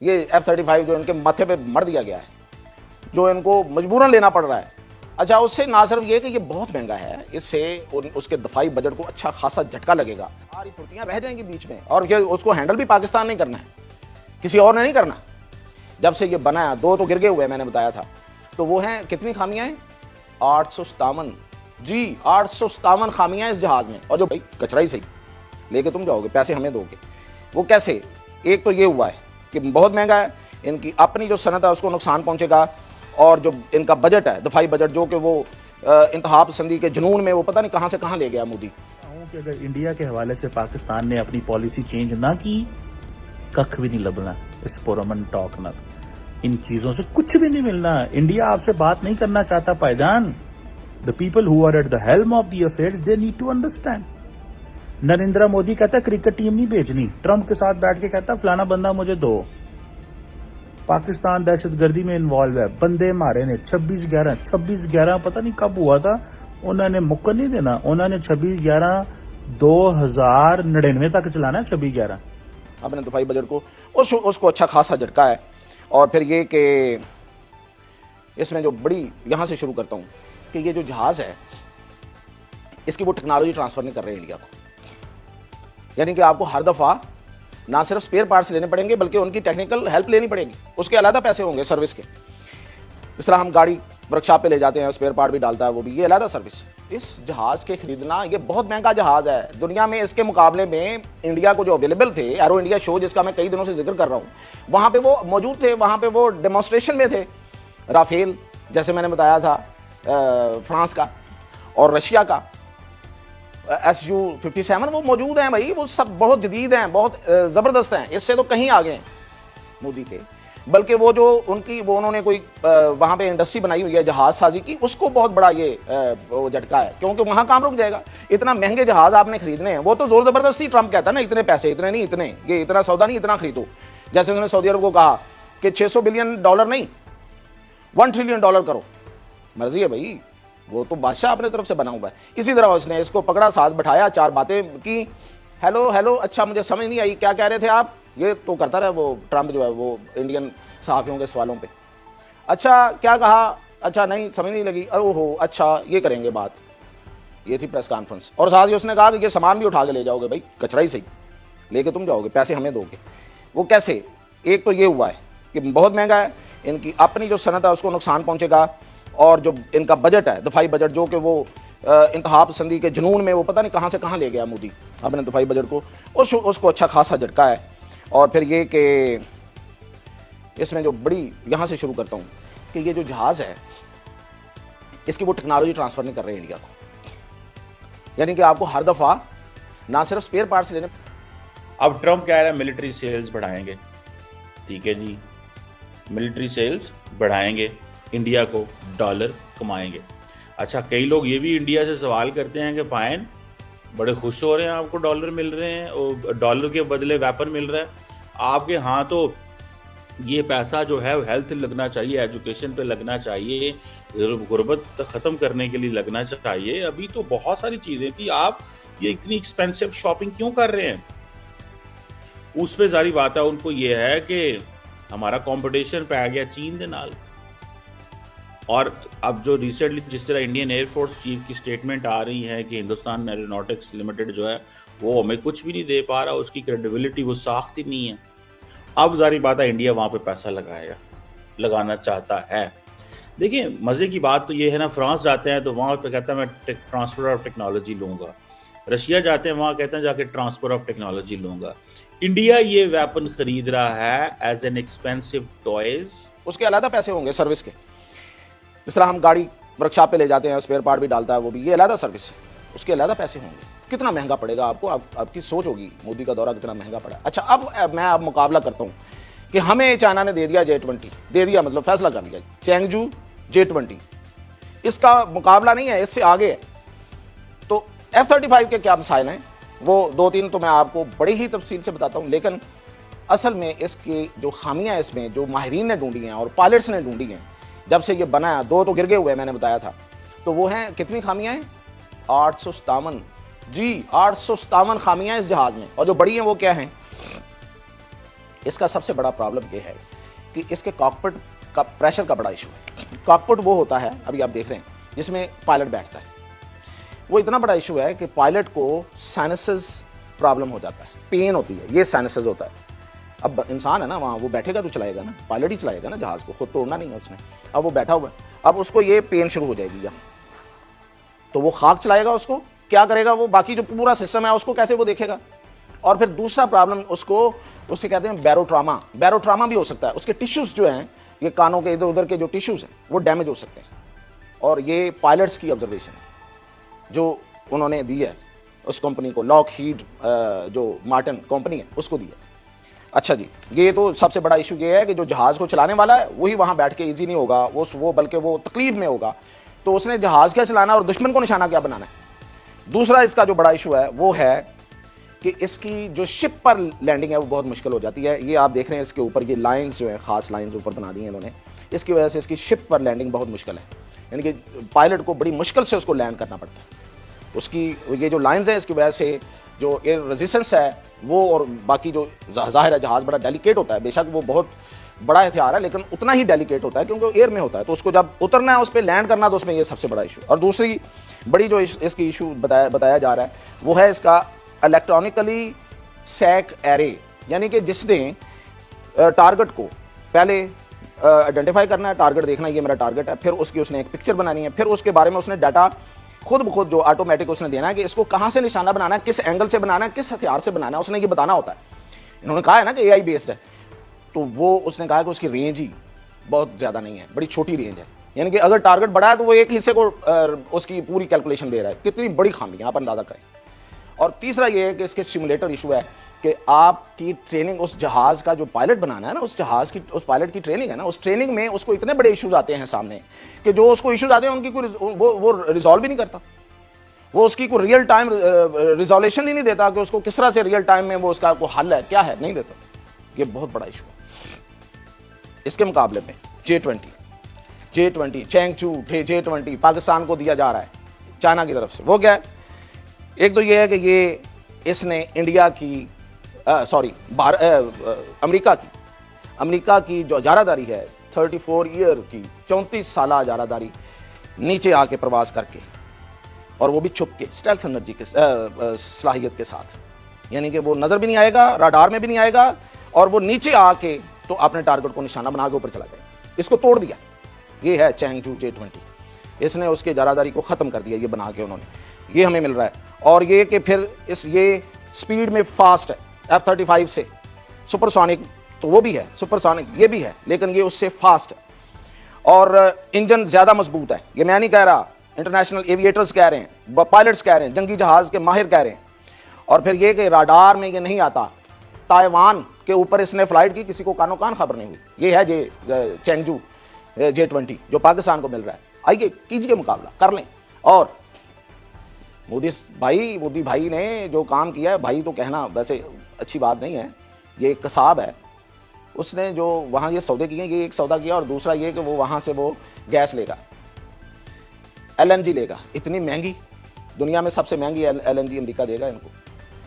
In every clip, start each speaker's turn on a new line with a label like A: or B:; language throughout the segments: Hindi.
A: ये F-35 जो इनके माथे पे मर दिया गया है, जो इनको मजबूरन लेना पड़ रहा है। अच्छा, उससे ना सिर्फ ये कि ये बहुत महंगा है, इससे उसके दफाई बजट को अच्छा खासा झटका लगेगा। सारी त्रुटियां रह जाएंगी बीच में, और ये उसको हैंडल भी पाकिस्तान नहीं करना है, किसी और ने नहीं करना। जब से ये बना है, 2 तो गिर गए हुए मैंने बताया था, तो वो हैं कितनी खामियां हैं? 857 जी, 857 खामियां इस जहाज में। और जो भाई कचरा ही सही लेके तुम जाओगे, पैसे हमें दोगे, वो कैसे? एक तो ये हुआ है कि बहुत महंगा है, इनकी अपनी जो सनत है उसको नुकसान पहुंचेगा, और जो इनका बजट है, दफाई बजट, जो कि वो इंतहा पसंदी के जुनून में वो पता नहीं कहां से कहां ले गया मोदी।
B: कि अगर इंडिया के हवाले से पाकिस्तान ने अपनी पॉलिसी चेंज ना की, कख भी नहीं लबना इस पुरअमन टॉक ना, इन चीजों से कुछ भी नहीं मिलना। इंडिया आपसे बात नहीं करना चाहता पायदान। The people who are at the helm of the affairs, they need to understand. Narendra Modi कहता क्रिकेट टीम नहीं भेजनी, ट्रंप के साथ बैठ के कहता फलाना बंदा मुझे दो। पाकिस्तान दहशतगर्दी में इन्वॉल्व है, बंदे मारे ने 26/11 पता नहीं कब हुआ था, उन्होंने मुक्कर नहीं देना, उन्होंने 26/11/2099 तक चलाना है। 26/11
A: अपने दफाई बजट को उसको अच्छा खासा झटका है। और फिर ये कि इसमें जो बड़ी, यहां से शुरू करता हूं कि ये जो जहाज है, इसकी वो टेक्नोलॉजी ट्रांसफर नहीं कर रहे इंडिया को। यानी कि आपको हर दफा ना सिर्फ स्पेयर पार्ट्स लेने पड़ेंगे, बल्कि उनकी टेक्निकल हेल्प लेनी पड़ेगी, उसके अलग पैसे होंगे सर्विस के। इस तरह हम गाड़ी वर्कशॉप पे ले जाते हैं, स्पेयर पार्ट भी डालता है वो भी, ये अलग सर्विस। इस जहाज के खरीदना, ये बहुत महंगा जहाज है दुनिया में। इसके मुकाबले में इंडिया को जो अवेलेबल थे, एरो इंडिया शो जिसका मैं कई दिनों से जिक्र कर रहा हूँ, वहाँ पे वो मौजूद थे, वहाँ पे वो डेमोन्स्ट्रेशन में थे। राफेल जैसे मैंने बताया था, फ्रांस का और रशिया का Su-57 वो मौजूद हैं भाई, वो सब बहुत जदीद हैं, बहुत ज़बरदस्त हैं, इससे तो कहीं आगे हैं मोदी के। बल्कि वो जो उन्होंने कोई वहाँ पे इंडस्ट्री बनाई हुई है जहाज साजी की, उसको बहुत बड़ा ये वो झटका है, क्योंकि वहाँ काम रुक जाएगा। इतना महंगे जहाज आपने खरीदने हैं, वो तो जोर ज़बरदस्ती ट्रंप कहता है ना, इतने पैसे, इतने नहीं, इतने, ये इतना सौदा नहीं, इतना खरीदो। जैसे उन्होंने सऊदी अरब को कहा कि $600 बिलियन नहीं, $1 ट्रिलियन करो। मर्जी है भाई, वो तो बादशाह अपने तरफ से बना हुआ है। इसी तरह उसने इसको पकड़ा, साथ बैठाया, 4 बातें की, हेलो हेलो, अच्छा मुझे समझ नहीं आई क्या कह रहे थे आप, ये तो करता रहे वो ट्रंप जो है, वो इंडियन सहाफ़ियों के सवालों पे। अच्छा क्या कहा, अच्छा नहीं समझ नहीं लगी, ओहो अच्छा ये करेंगे बात। ये थी प्रेस कॉन्फ्रेंस, और साथ ही उसने कहा कि ये सामान भी उठा के ले जाओगे भाई, कचरा ही सही लेके तुम जाओगे, पैसे हमें दोगे। वो कैसे? एक तो ये हुआ है कि बहुत महंगा है, इनकी अपनी जो सनत है उसको नुकसान पहुंचेगा, और जो इनका बजट है, दफाई बजट, जो कि वो इंतहा पसंदी के जुनून में वो पता नहीं कहां से कहां ले गया मोदी अपने दफाई बजट को, उसको अच्छा खासा झटका है। और फिर ये कि इसमें जो बड़ी, यहां से शुरू करता हूं कि ये जो जहाज है, इसकी वो टेक्नोलॉजी ट्रांसफर नहीं कर रहे इंडिया को। यानी कि आपको हर दफा ना सिर्फ स्पेयर पार्ट्स लेने।
B: अब ट्रंप कह रहा है मिलिट्री सेल्स बढ़ाएंगे, ठीक है जी, मिलिट्री सेल्स बढ़ाएंगे, इंडिया को डॉलर कमाएंगे। अच्छा, कई लोग ये भी इंडिया से सवाल करते हैं कि पायन बड़े खुश हो रहे हैं, आपको डॉलर मिल रहे हैं और डॉलर के बदले वेपन मिल रहा है आपके। हाँ, तो ये पैसा जो है हेल्थ लगना चाहिए, एजुकेशन पे लगना चाहिए, गुर्बत ख़त्म करने के लिए लगना चाहिए। अभी तो बहुत सारी चीज़ें थी, आप ये इतनी एक्सपेंसिव शॉपिंग क्यों कर रहे हैं? उस पर सारी बात है, उनको ये है कि हमारा कॉम्पिटिशन पे आ गया चीन के नाल। और अब जो रिसेंटली जिस तरह इंडियन एयरफोर्स चीफ की स्टेटमेंट आ रही है कि हिंदुस्तान एरोनॉटिक्स लिमिटेड जो है वो हमें कुछ भी नहीं दे पा रहा, उसकी क्रेडिबिलिटी वो साख्त ही नहीं है। अब जारी बात है इंडिया वहाँ पे पैसा लगाना चाहता है। देखिए, मज़े की बात तो ये है ना, फ्रांस जाते हैं तो वहाँ पे कहता है मैं ट्रांसफ़र ऑफ टेक्नोलॉजी लूँगा, रशिया जाते हैं वहाँ कहते हैं जाके ट्रांसफ़र ऑफ टेक्नोलॉजी लूँगा। इंडिया ये वेपन खरीद रहा है एज एन एक्सपेंसिव टॉयज,
A: उसके अलग पैसे होंगे सर्विस के। इस तरह हम गाड़ी वर्कशॉप पे ले जाते हैं, स्पेयर पार्ट भी डालता है वो भी, ये अलग सर्विस है, उसके अलग पैसे होंगे। कितना महंगा पड़ेगा आपको, आपकी सोच होगी मोदी का दौरा कितना महंगा पड़ा। अच्छा, अब मैं मुकाबला करता हूँ कि हमें चाइना ने दे दिया J-20, दे दिया मतलब फैसला कर लिया, चैंगजू J-20, इसका मुकाबला नहीं है, इससे आगे है। तो F-35 के क्या मसाइल हैं, वो 2-3 तो मैं आपको बड़ी ही तफसील से बताता हूँ, लेकिन असल में इसकी जो खामियाँ इसमें जो माहिरीन ने ढूंढी हैं और पायलट्स ने ढूंढी हैं, जब से ये बना है, 2 तो गिर गए हुए मैंने बताया था, तो वो हैं कितनी खामियां हैं? 857 जी, 857 खामियां इस जहाज में। और जो बड़ी हैं वो क्या हैं? इसका सबसे बड़ा प्रॉब्लम ये है कि इसके कॉकपिट का प्रेशर का बड़ा इशू है। कॉकपिट वो होता है, अभी आप देख रहे हैं, जिसमें पायलट बैठता है। वो इतना बड़ा इशू है कि पायलट को साइनसेस प्रॉब्लम हो जाता है, पेन होती है, ये साइनसेस होता है। अब इंसान है ना वहाँ, वो बैठेगा तो चलाएगा ना, पायलट ही चलाएगा ना जहाज़ को, खुद तोड़ना नहीं है उसने। अब वो बैठा हुआ है, अब उसको ये पेन शुरू हो जाएगी यहाँ, तो वो खाक चलाएगा, उसको क्या करेगा, वो बाकी जो पूरा सिस्टम है उसको कैसे वो देखेगा। और फिर दूसरा प्रॉब्लम उससे कहते हैं बैरोट्रामा। बैरोट्रामा भी हो सकता है, उसके टिश्यूज़ जो हैं, ये कानों के इधर उधर के जो टिश्यूज़ हैं वो डैमेज हो सकते हैं। और ये पायलट्स की ऑब्जर्वेशन है जो उन्होंने दी है उस कंपनी को, लॉकहीड जो मार्टिन कंपनी है उसको दी है। अच्छा जी, ये तो सबसे बड़ा इशू ये है कि जो जहाज़ को चलाने वाला है वही वहाँ बैठ के ईजी नहीं होगा, वो बल्कि वो तकलीफ में होगा। तो उसने जहाज़ क्या चलाना और दुश्मन को निशाना क्या बनाना है। दूसरा इसका जो बड़ा इशू है वो है कि इसकी जो शिप पर लैंडिंग है वो बहुत मुश्किल हो जाती है। ये आप देख रहे हैं इसके ऊपर ये लाइंस जो है, ख़ास लाइंस ऊपर बना दी हैं इन्होंने, इसकी वजह से इसकी शिप पर लैंडिंग बहुत मुश्किल है, यानी कि पायलट को बड़ी मुश्किल से उसको लैंड करना पड़ता है। उसकी ये जो लाइंस है इसकी वजह से जो एयर रेजिस्टेंस है वो, और बाकी जो ज़ाहिर है जहाज़ बड़ा डेलिकेट होता है, बेशक वो बहुत बड़ा हथियार है लेकिन उतना ही डेलिकेट होता है क्योंकि एयर में होता है, तो उसको जब उतरना है उस पर लैंड करना, तो उसमें ये सबसे बड़ा इशू। और दूसरी बड़ी जो इसकी इशू बताया जा रहा है वो है इसका इलेक्ट्रॉनिकली सैक एरे, यानी कि जिसने टारगेट को पहले आइडेंटिफाई करना है, टारगेट देखना है ये मेरा टारगेट है, फिर उसकी उसने एक पिक्चर बनानी है, फिर उसके बारे में उसने डाटा खुद ब खुद जो ऑटोमेटिक उसने देना है कि इसको कहाँ से निशाना बनाना है, किस एंगल से बनाना है, किस हथियार से बनाना है, उसने ये बताना होता है। इन्होंने कहा है ना कि AI बेस्ड है, तो वो उसने कहा कि उसकी रेंज ही बहुत ज़्यादा नहीं है, बड़ी छोटी रेंज है, यानी कि अगर टारगेट बड़ा है तो वो एक हिस्से को उसकी पूरी कैलकुलेशन दे रहा है। कितनी बड़ी खामी है, आप अंदाज़ा करें। और तीसरा ये है कि इसके सिमुलेटर इशू है कि आपकी ट्रेनिंग, उस जहाज़ का जो पायलट बनाना है ना, उस जहाज़ की, उस पायलट की ट्रेनिंग है ना, उस ट्रेनिंग में उसको इतने बड़े इश्यूज आते हैं सामने कि जो उसको इश्यूज आते हैं उनकी कोई वो रिजॉल्व ही नहीं करता। वो उसकी कोई रियल टाइम रिजोल्यूशन ही नहीं देता कि उसको किस तरह से रियल टाइम में वो उसका कोई हल है, क्या है, नहीं देता। ये बहुत बड़ा इशू है। इसके मुकाबले में J20 चैंगचू J20 पाकिस्तान को दिया जा रहा है चाइना की तरफ से। वो क्या है, एक तो ये है कि ये इसने इंडिया की अमेरिका की जो इजारादारी है 34 ईयर की 34 साल इजारादारी नीचे आके प्रवास करके, और वो भी छुप के, स्टेल्थ एनर्जी के सलाहियत के साथ, यानी कि वो नज़र भी नहीं आएगा, राडार में भी नहीं आएगा, और वो नीचे आके तो अपने टारगेट को निशाना बना के ऊपर चला जाएगा। इसको तोड़ दिया। ये है चैंगचू J20, इसने उसके इजारादारी को ख़त्म कर दिया, ये बना के उन्होंने, ये हमें मिल रहा है। और ये कि फिर ये स्पीड में फास्ट है, F-35 से सुपरसोनिक, तो वो भी है सुपरसोनिक, ये भी है, लेकिन ये उससे फास्ट है, और इंजन ज़्यादा मजबूत है। ये मैं नहीं कह रहा, इंटरनेशनल एविएटर्स कह रहे हैं, पायलट्स कह रहे हैं, जंगी जहाज़ के माहिर कह रहे हैं। और फिर ये कि राडार में ये नहीं आता, ताइवान के ऊपर इसने फ्लाइट की, किसी को कानो कान खबर नहीं हुई। ये है चैंगचू J20 जो पाकिस्तान को मिल रहा है। आइए कीजिए मुकाबला, कर लें। और मोदी भाई ने जो काम किया है, भाई तो कहना वैसे अच्छी बात नहीं है, ये एक कसाब है। उसने जो वहाँ ये सौदे किए, ये एक सौदा किया, और दूसरा ये कि वो वहाँ से वो गैस लेगा, LNG लेगा, इतनी महंगी, दुनिया में सबसे महंगी LNG अमेरिका देगा इनको।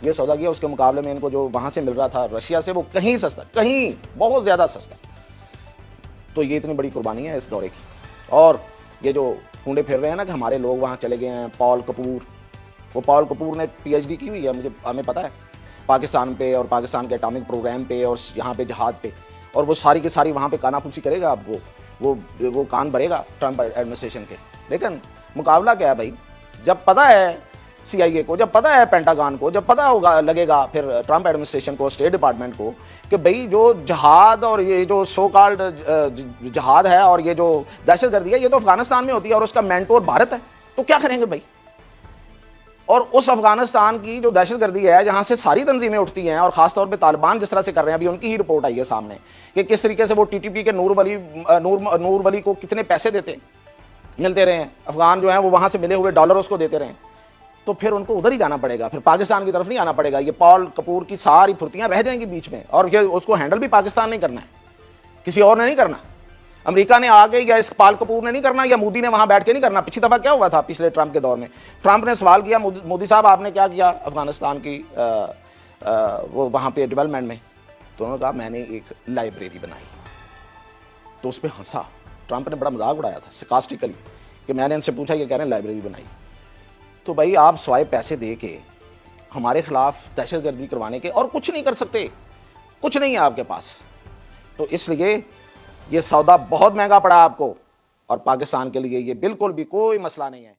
A: ये सौदा किया, उसके मुकाबले में इनको जो वहाँ से मिल रहा था रशिया से, वो कहीं सस्ता, कहीं बहुत ज़्यादा सस्ता। तो ये इतनी बड़ी कुर्बानी है इस दौरे की। और ये जो फूंडे फिर रहे हैं ना कि हमारे लोग वहाँ चले गए हैं, पॉल कपूर ने PhD की हुई है, हमें पता है, पाकिस्तान पे और पाकिस्तान के एटॉमिक प्रोग्राम पे और यहाँ पे जहाज पे, और वो सारी की सारी वहाँ पे कानाफूसी करेगा। अब वो कान भरेगा ट्रंप एडमिनिस्ट्रेशन के। लेकिन मुकाबला क्या है भाई, जब पता है CIA को, जब पता है पेंटागन को, जब पता होगा लगेगा फिर ट्रंप एडमिनिस्ट्रेशन को, स्टेट डिपार्टमेंट को, कि भाई जो जहाद और ये जो सो कॉल्ड जहाद है और ये जो दहशतगर्दी है, ये तो अफगानिस्तान में होती है और उसका मेंटोर भारत है, तो क्या करेंगे भाई। और उस अफगानिस्तान की जो दहशतगर्दी है, जहाँ से सारी तंजीमें उठती हैं, और ख़ासतौर पे तालिबान जिस तरह से कर रहे हैं, अभी उनकी ही रिपोर्ट आई है सामने कि किस तरीके से वो TTP के नूर वली को कितने पैसे मिलते रहे हैं, अफगान जो हैं वो वहाँ से मिले हुए डॉलर उसको देते रहे, तो फिर उनको उधर ही जाना पड़ेगा, फिर पाकिस्तान की तरफ नहीं आना पड़ेगा। ये पॉल कपूर की सारी फुर्तियाँ रह जाएंगी बीच में, और ये उसको हैंडल भी पाकिस्तान नहीं करना है, किसी और ने नहीं करना, अमेरिका ने आगे या इस पॉल कपूर ने नहीं करना, या मोदी ने वहाँ बैठ के नहीं करना। पिछली दफ़ा क्या हुआ था, पिछले ट्रंप के दौर में ट्रंप ने सवाल किया, मोदी साहब आपने क्या किया अफगानिस्तान की वो वहाँ पे डेवलपमेंट में, तो उन्होंने कहा मैंने एक लाइब्रेरी बनाई। तो उस पर हंसा, ट्रंप ने बड़ा मजाक उड़ाया था sarcastically कि मैंने इनसे पूछा, ये कह रहे हैं लाइब्रेरी बनाई। तो भाई आप सवाए पैसे दे के हमारे खिलाफ दहशतगर्दी करवाने के और कुछ नहीं कर सकते, कुछ नहीं है आपके पास। तो इसलिए ये सौदा बहुत महंगा पड़ा आपको, और पाकिस्तान के लिए ये बिल्कुल भी कोई मसला नहीं है।